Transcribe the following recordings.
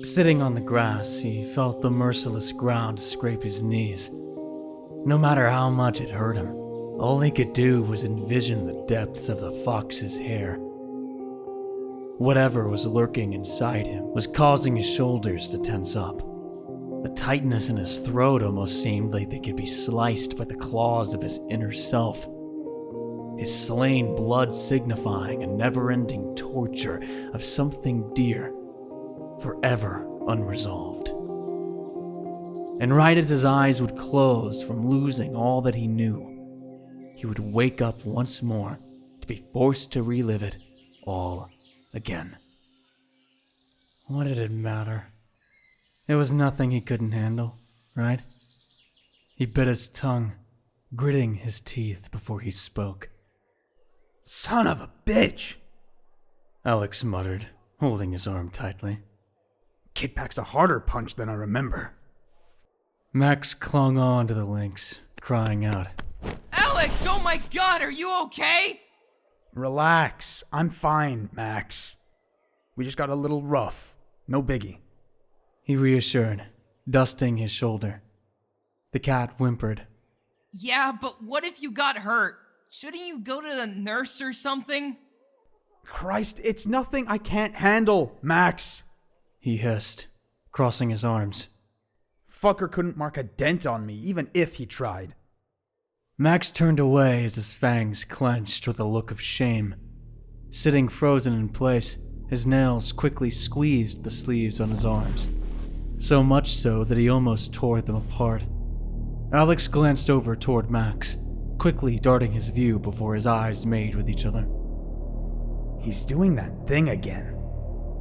Sitting on the grass, he felt the merciless ground scrape his knees. No matter how much it hurt him, all he could do was envision the depths of the fox's hair. Whatever was lurking inside him was causing his shoulders to tense up. The tightness in his throat almost seemed like they could be sliced by the claws of his inner self. His slain blood signifying a never-ending torture of something dear, forever unresolved. And right as his eyes would close from losing all that he knew, he would wake up once more to be forced to relive it all again. What did it matter? There was nothing he couldn't handle, right? He bit his tongue, gritting his teeth before he spoke. Son of a bitch! Alex muttered, holding his arm tightly. Kid packs a harder punch than I remember. Max clung on to the lynx, crying out. Alex, oh my god, are you okay? Relax, I'm fine, Max. We just got a little rough. No biggie. He reassured, dusting his shoulder. The cat whimpered. Yeah, but what if you got hurt? Shouldn't you go to the nurse or something? Christ, it's nothing I can't handle, Max. He hissed, crossing his arms. Fucker couldn't mark a dent on me, even if he tried. Max turned away as his fangs clenched with a look of shame. Sitting frozen in place, his nails quickly squeezed the sleeves on his arms, so much so that he almost tore them apart. Alex glanced over toward Max, quickly darting his view before his eyes made with each other. He's doing that thing again.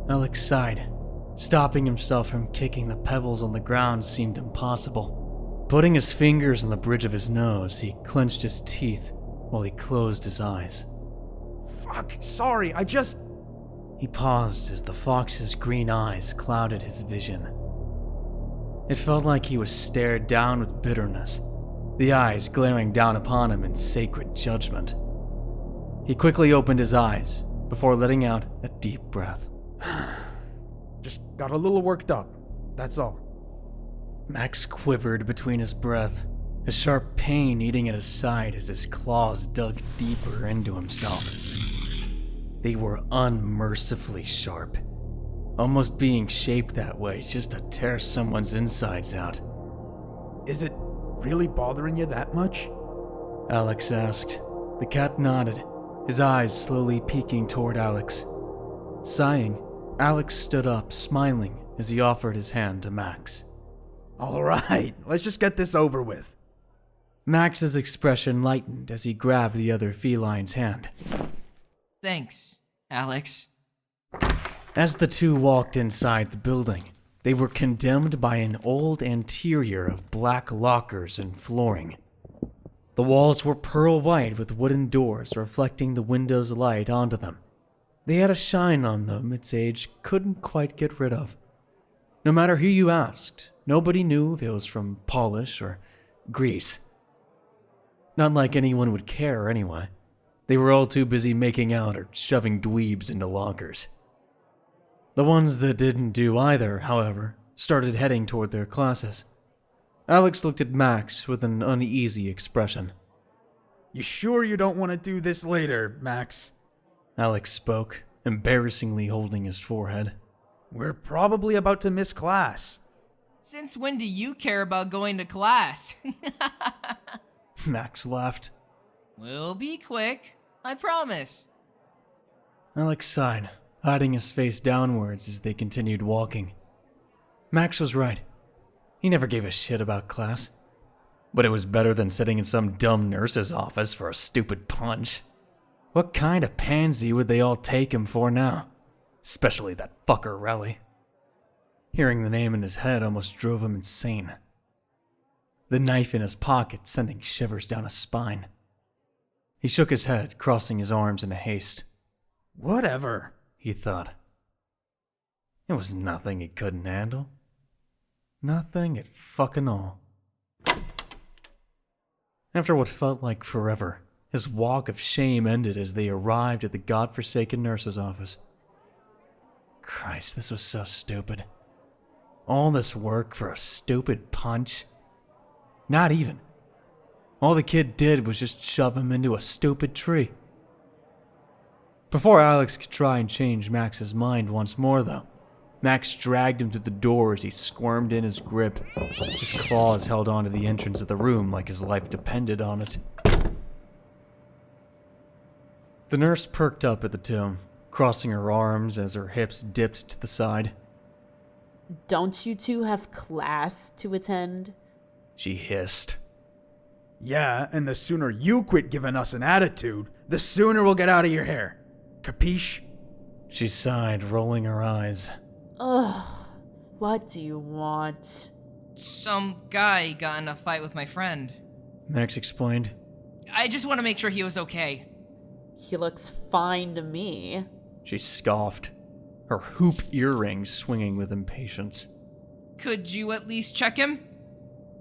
Alex sighed. Stopping himself from kicking the pebbles on the ground seemed impossible. Putting his fingers on the bridge of his nose, he clenched his teeth while he closed his eyes. Fuck, sorry, I just... He paused as the fox's green eyes clouded his vision. It felt like he was stared down with bitterness, the eyes glaring down upon him in sacred judgment. He quickly opened his eyes before letting out a deep breath. Just got a little worked up, that's all. Max quivered between his breath, a sharp pain eating at his side as his claws dug deeper into himself. They were unmercifully sharp, almost being shaped that way just to tear someone's insides out. Is it really bothering you that much? Alex asked. The cat nodded, his eyes slowly peeking toward Alex. Sighing, Alex stood up, smiling as he offered his hand to Max. All right, let's just get this over with. Max's expression lightened as he grabbed the other feline's hand. Thanks, Alex. As the two walked inside the building, they were condemned by an old interior of black lockers and flooring. The walls were pearl white with wooden doors reflecting the window's light onto them. They had a shine on them its age couldn't quite get rid of. No matter who you asked, nobody knew if it was from polish or grease. Not like anyone would care anyway. They were all too busy making out or shoving dweebs into lockers. The ones that didn't do either, however, started heading toward their classes. Alex looked at Max with an uneasy expression. You sure you don't want to do this later, Max? Alex spoke, embarrassingly holding his forehead. We're probably about to miss class. Since when do you care about going to class? Max laughed. We'll be quick, I promise. Alex sighed, hiding his face downwards as they continued walking. Max was right. He never gave a shit about class. But it was better than sitting in some dumb nurse's office for a stupid punch. What kind of pansy would they all take him for now? Especially that fucker Raleigh. Hearing the name in his head almost drove him insane. The knife in his pocket sending shivers down his spine. He shook his head, crossing his arms in a haste. Whatever, he thought. It was nothing he couldn't handle. Nothing at fucking all. After what felt like forever, his walk of shame ended as they arrived at the godforsaken nurse's office. Christ, this was so stupid. All this work for a stupid punch? Not even. All the kid did was just shove him into a stupid tree. Before Alex could try and change Max's mind once more, though, Max dragged him to the door as he squirmed in his grip. His claws held onto the entrance of the room like his life depended on it. The nurse perked up at the two, crossing her arms as her hips dipped to the side. Don't you two have class to attend? She hissed. Yeah, and the sooner you quit giving us an attitude, the sooner we'll get out of your hair. Capiche? She sighed, rolling her eyes. Ugh, what do you want? Some guy got in a fight with my friend. Max explained. I just want to make sure he was okay. He looks fine to me. She scoffed, her hoop earrings swinging with impatience. Could you at least check him?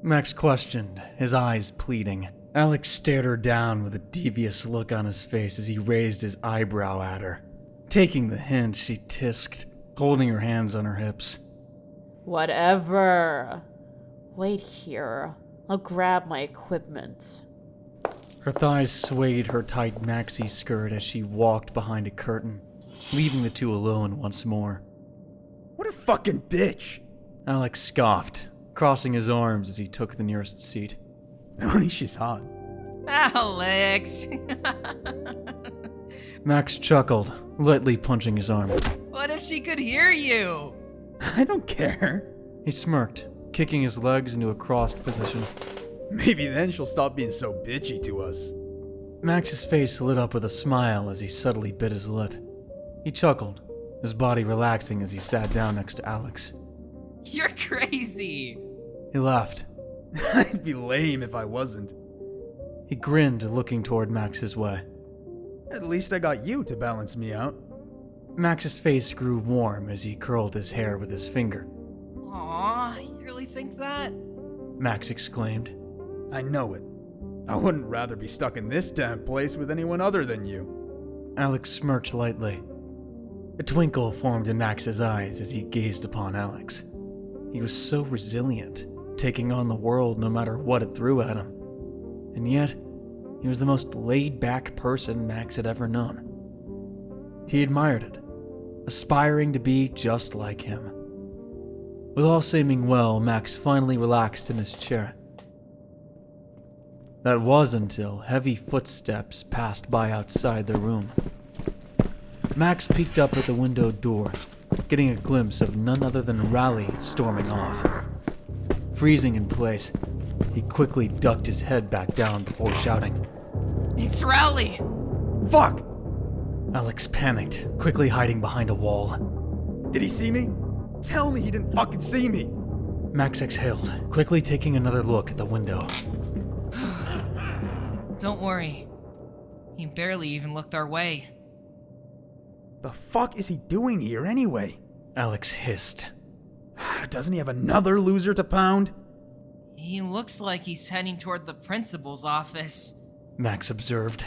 Max questioned, his eyes pleading. Alex stared her down with a devious look on his face as he raised his eyebrow at her. Taking the hint, she tisked, holding her hands on her hips. Whatever. Wait here. I'll grab my equipment. Her thighs swayed her tight maxi skirt as she walked behind a curtain, leaving the two alone once more. What a fucking bitch! Alex scoffed, crossing his arms as he took the nearest seat. At least she's hot. Alex! Max chuckled, lightly punching his arm. What if she could hear you? I don't care. He smirked, kicking his legs into a crossed position. Maybe then she'll stop being so bitchy to us. Max's face lit up with a smile as he subtly bit his lip. He chuckled, his body relaxing as he sat down next to Alex. You're crazy! He laughed. I'd be lame if I wasn't. He grinned, looking toward Max's way. At least I got you to balance me out. Max's face grew warm as he curled his hair with his finger. Aw, you really think that? Max exclaimed. I know it. I wouldn't rather be stuck in this damn place with anyone other than you. Alex smirked lightly. A twinkle formed in Max's eyes as he gazed upon Alex. He was so resilient, taking on the world no matter what it threw at him. And yet, he was the most laid-back person Max had ever known. He admired it, aspiring to be just like him. With all seeming well, Max finally relaxed in his chair. That was until heavy footsteps passed by outside the room. Max peeked up at the window door, getting a glimpse of none other than Raleigh storming off. Freezing in place, he quickly ducked his head back down before shouting, It's Rowley! Fuck! Alex panicked, quickly hiding behind a wall. Did he see me? Tell me he didn't fucking see me! Max exhaled, quickly taking another look at the window. Don't worry. He barely even looked our way. The fuck is he doing here anyway? Alex hissed. Doesn't he have another loser to pound? He looks like he's heading toward the principal's office. Max observed.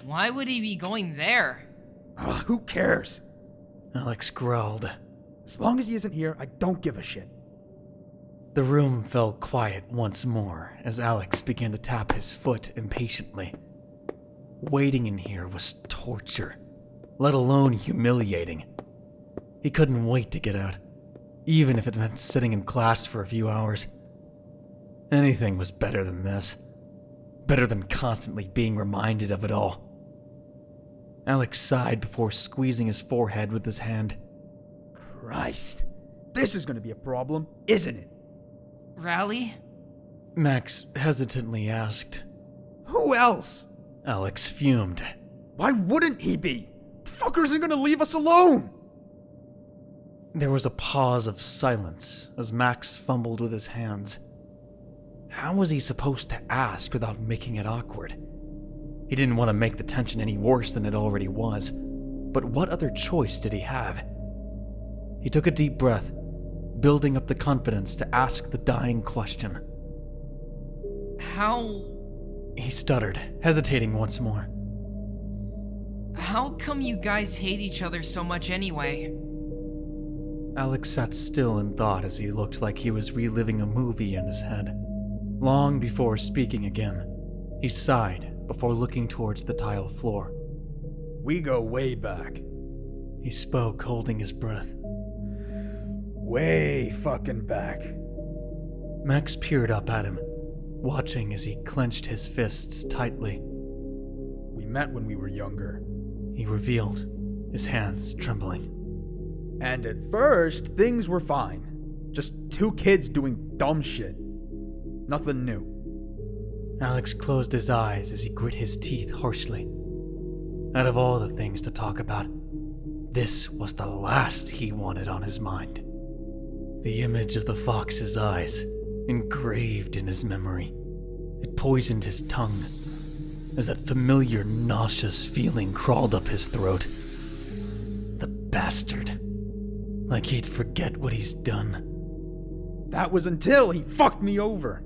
Why would he be going there? Who cares? Alex growled. As long as he isn't here, I don't give a shit. The room fell quiet once more as Alex began to tap his foot impatiently. Waiting in here was torture, let alone humiliating. He couldn't wait to get out, even if it meant sitting in class for a few hours. Anything was better than this. Better than constantly being reminded of it all. Alex sighed before squeezing his forehead with his hand. Christ. This is gonna be a problem, isn't it? Rowley? Max hesitantly asked. Who else? Alex fumed. Why wouldn't he be? Fucker isn't gonna leave us alone! There was a pause of silence as Max fumbled with his hands. How was he supposed to ask without making it awkward? He didn't want to make the tension any worse than it already was, but what other choice did he have? He took a deep breath, building up the confidence to ask the dying question. How He stuttered, hesitating once more. come you guys hate each other so much anyway? Alex sat still in thought as he looked like he was reliving a movie in his head. Long before speaking again, he sighed before looking towards the tile floor. We go way back. He spoke, holding his breath. Way fucking back. Max peered up at him, watching as he clenched his fists tightly. We met when we were younger. He revealed, his hands trembling. And at first, things were fine. Just two kids doing dumb shit. Nothing new. Alex closed his eyes as he grit his teeth harshly. Out of all the things to talk about, this was the last he wanted on his mind. The image of the fox's eyes, engraved in his memory. It poisoned his tongue, as that familiar nauseous feeling crawled up his throat. The bastard. Like he'd forget what he's done. That was until he fucked me over.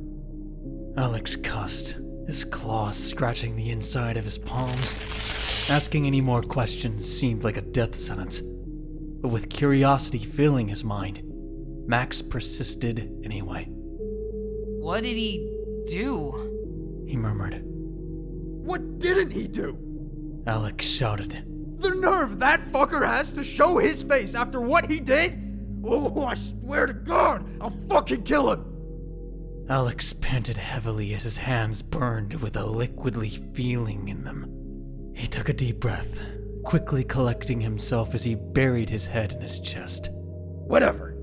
Alex cussed, his claws scratching the inside of his palms. Asking any more questions seemed like a death sentence. But with curiosity filling his mind, Max persisted anyway. What did he do? He murmured. What didn't he do? Alex shouted. The nerve that fucker has to show his face after what he did? Oh, I swear to God, I'll fucking kill him! Alex panted heavily as his hands burned with a liquidy feeling in them. He took a deep breath, quickly collecting himself as he buried his head in his chest. Whatever.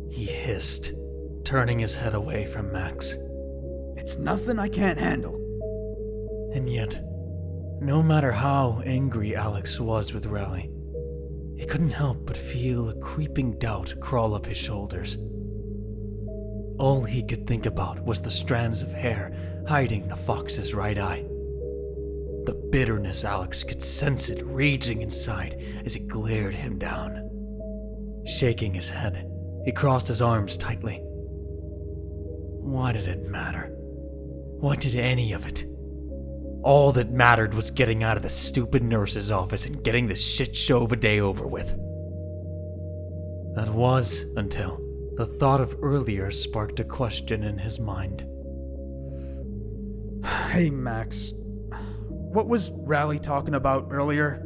He hissed, turning his head away from Max. It's nothing I can't handle. And yet, no matter how angry Alex was with Raleigh, he couldn't help but feel a creeping doubt crawl up his shoulders. All he could think about was the strands of hair hiding the fox's right eye. The bitterness Alex could sense it raging inside as it glared him down. Shaking his head, he crossed his arms tightly. Why did it matter? What did any of it? All that mattered was getting out of the stupid nurse's office and getting this shit show of a day over with. That was until the thought of earlier sparked a question in his mind. Hey, Max. What was Raleigh talking about earlier?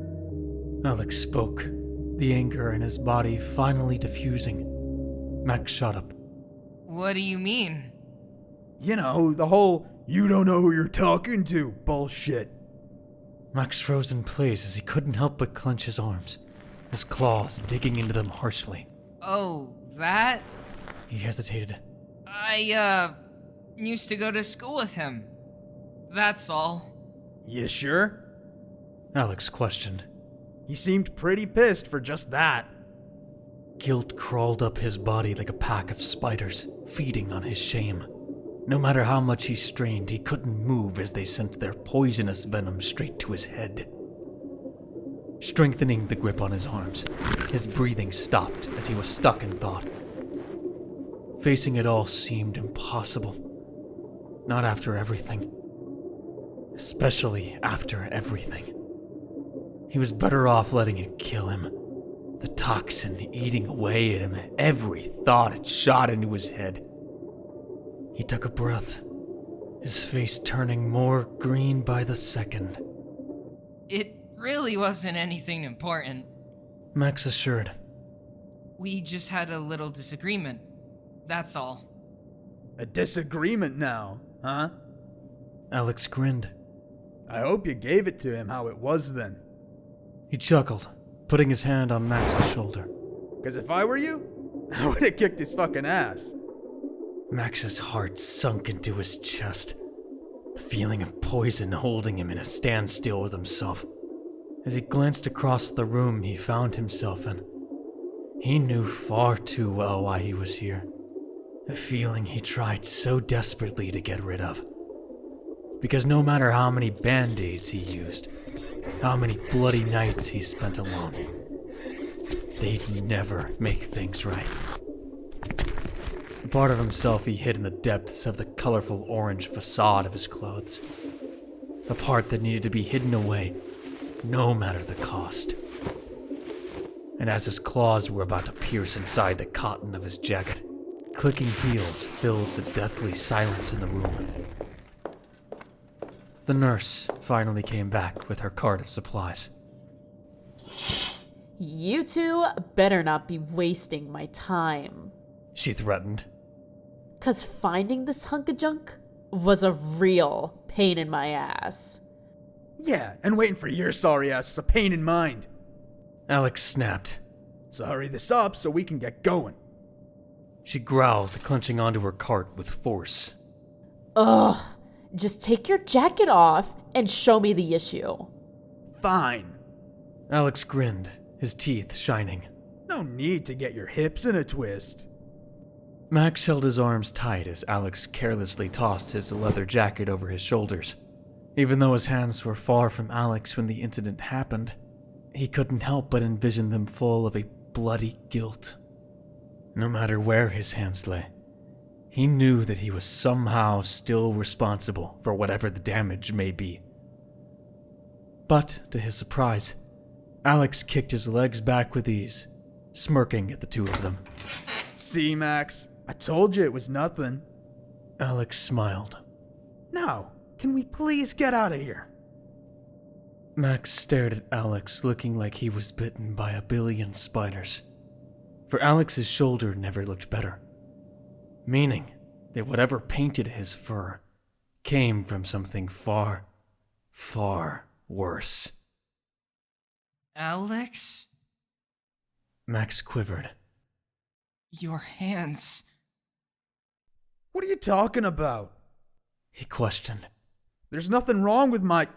Alex spoke, the anger in his body finally diffusing. Max shut up. What do you mean? You know, the whole you don't know who you're talking to bullshit. Max froze in place as he couldn't help but clench his arms, his claws digging into them harshly. Oh, that? He hesitated. I used to go to school with him. That's all. You sure? Alex questioned. He seemed pretty pissed for just that. Guilt crawled up his body like a pack of spiders, feeding on his shame. No matter how much he strained, he couldn't move as they sent their poisonous venom straight to his head. Strengthening the grip on his arms, his breathing stopped as he was stuck in thought. Facing it all seemed impossible. Not after everything. Especially after everything. He was better off letting it kill him. The toxin eating away at him, every thought it shot into his head. He took a breath, his face turning more green by the second. It really wasn't anything important. Max assured. We just had a little disagreement. That's all. A disagreement now, huh? Alex grinned. I hope you gave it to him how it was then. He chuckled, putting his hand on Max's shoulder. 'Cause if I were you, I would have kicked his fucking ass. Max's heart sunk into his chest, the feeling of poison holding him in a standstill with himself. As he glanced across the room he found himself in, he knew far too well why he was here. A feeling he tried so desperately to get rid of. Because no matter how many band-aids he used, how many bloody nights he spent alone, they'd never make things right. A part of himself he hid in the depths of the colorful orange facade of his clothes. A part that needed to be hidden away, no matter the cost. and as his claws were about to pierce inside the cotton of his jacket, clicking heels filled the deathly silence in the room. The nurse finally came back with her cart of supplies. You two better not be wasting my time. She threatened. 'Cause finding this hunk of junk was a real pain in my ass. Yeah, and waiting for your sorry ass was a pain in mind. Alex snapped. So hurry this up so we can get going. She growled, clenching onto her cart with force. Ugh, just take your jacket off and show me the issue. Fine. Alex grinned, his teeth shining. No need to get your hips in a twist. Max held his arms tight as Alex carelessly tossed his leather jacket over his shoulders. Even though his hands were far from Alex when the incident happened, he couldn't help but envision them full of a bloody guilt. No matter where his hands lay, he knew that he was somehow still responsible for whatever the damage may be. But, to his surprise, Alex kicked his legs back with ease, smirking at the two of them. See, Max? I told you it was nothing. Alex smiled. Now, can we please get out of here? Max stared at Alex, looking like he was bitten by a billion spiders. For Alex's shoulder never looked better, meaning that whatever painted his fur came from something far, far worse. Alex? Max quivered. Your hands. What are you talking about? He questioned. There's nothing wrong with my...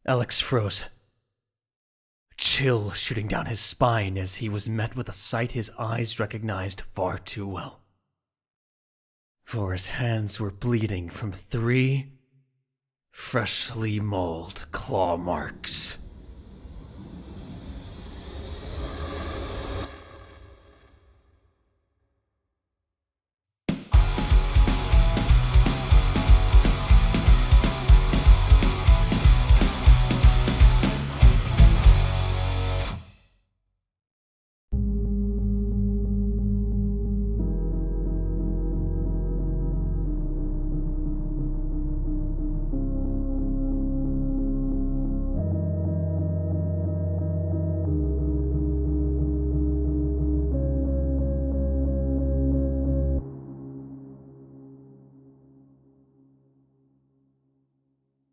Alex froze, a chill shooting down his spine as he was met with a sight his eyes recognized far too well. For his hands were bleeding from 3 freshly mauled claw marks.